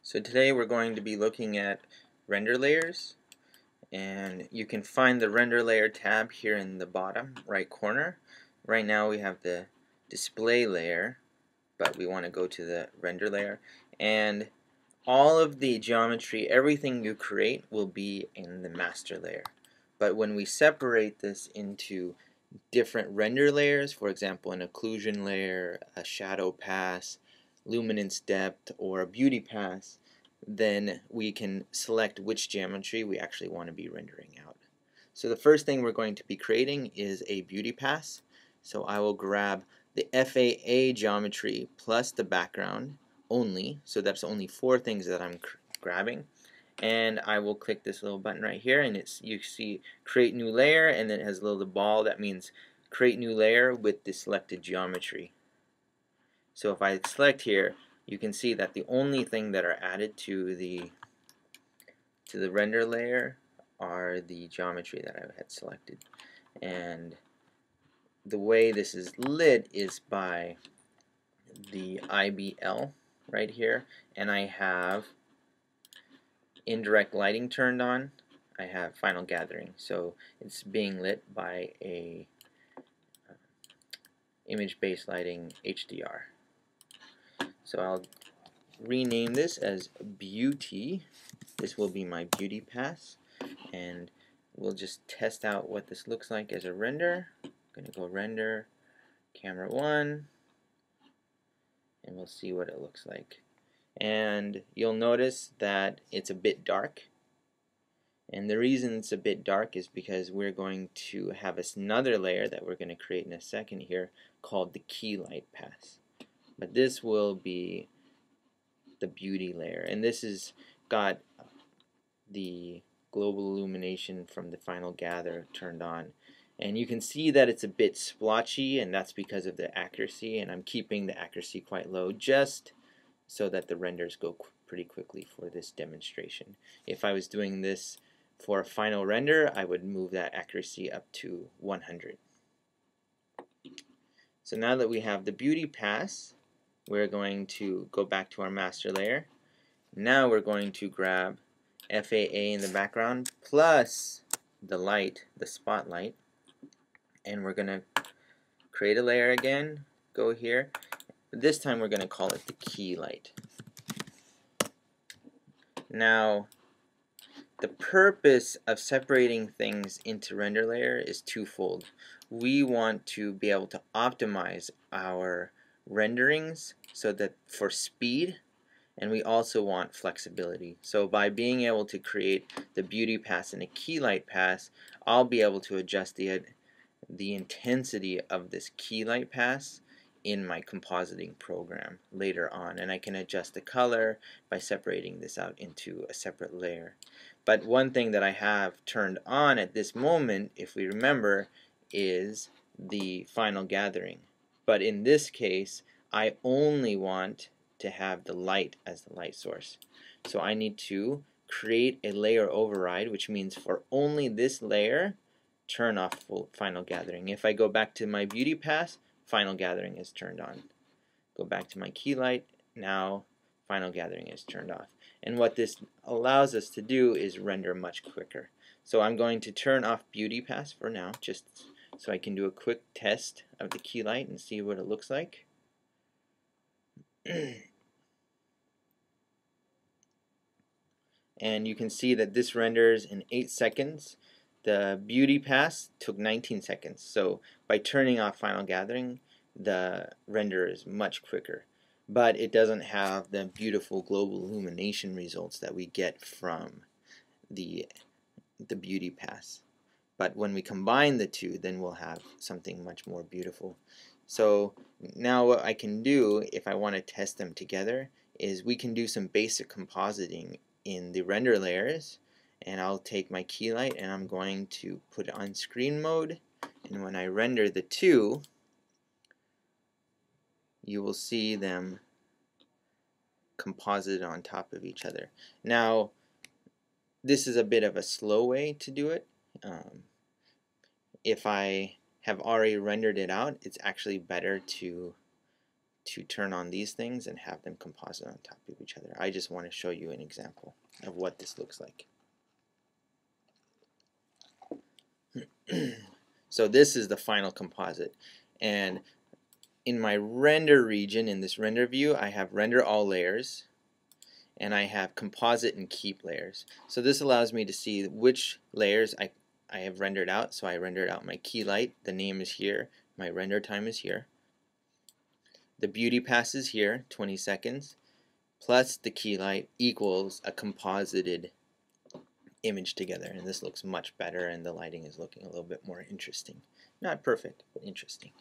So today we're going to be looking at render layers, and you can find the render layer tab here in the bottom right corner. Right now we have the display layer, but we want to go to the render layer, and all of the geometry, everything you create will be in the master layer. But when we separate this into different render layers, for example an occlusion layer, a shadow pass, luminance depth, or a beauty pass, then we can select which geometry we actually want to be rendering out. So the first thing we're going to be creating is a beauty pass. So I will grab the FAA geometry plus the background only, so that's only 4 things that I'm grabbing, and I will click this little button right here, and you see create new layer, and then it has a little ball that means create new layer with the selected geometry. So if I select here, you can see that the only thing that are added to the render layer are the geometry that I had selected. And the way this is lit is by the IBL right here, and I have indirect lighting turned on. I have final gathering, so it's being lit by a image-based lighting HDR. So I'll rename this as beauty. This will be my beauty pass, and we'll just test out what this looks like as a render. I'm going to go render camera 1, and we'll see what it looks like. And you'll notice that it's a bit dark, and the reason it's a bit dark is because we're going to have another layer that we're going to create in a second here called the Keylight pass. But this will be the beauty layer, and this has got the global illumination from the final gather turned on, and you can see that it's a bit splotchy, and that's because of the accuracy, and I'm keeping the accuracy quite low just so that the renders go pretty quickly for this demonstration. If I was doing this for a final render, I would move that accuracy up to 100. So now that we have the beauty pass, we're going to go back to our master layer. Now we're going to grab FAA in the background plus the light, the spotlight, and we're going to create a layer again, go here. But this time we're going to call it the key light. Now, the purpose of separating things into render layer is twofold. We want to be able to optimize our renderings so that for speed, and we also want flexibility. So by being able to create the beauty pass and a key light pass, I'll be able to adjust the intensity of this key light pass in my compositing program later on, and I can adjust the color by separating this out into a separate layer. But one thing that I have turned on at this moment, if we remember, is the final gathering. But in this case, I only want to have the light as the light source. So I need to create a layer override, which means for only this layer, turn off final gathering. If I go back to my beauty pass, final gathering is turned on. Go back to my key light, now final gathering is turned off. And what this allows us to do is render much quicker. So I'm going to turn off beauty pass for now, just so I can do a quick test of the key light and see what it looks like. And you can see that this renders in 8 seconds. The beauty pass took 19 seconds. So by turning off final gathering, the render is much quicker. But it doesn't have the beautiful global illumination results that we get from the beauty pass. But when we combine the two, then we'll have something much more beautiful. So now what I can do, if I want to test them together, is we can do some basic compositing in the render layers, and I'll take my key light and I'm going to put it on screen mode, and when I render the two, you will see them composited on top of each other. Now, this is a bit of a slow way to do it. If I have already rendered it out, it's actually better to to turn on these things and have them composite on top of each other. I just want to show you an example of what this looks like. So this is the final composite, and in my render region, in this render view, I have render all layers, and I have composite and keep layers. So this allows me to see which layers I have rendered out. So I rendered out my key light, the name is here, my render time is here. The beauty pass is here, 20 seconds, plus the key light equals a composited image together, and this looks much better, and the lighting is looking a little bit more interesting. Not perfect, but interesting.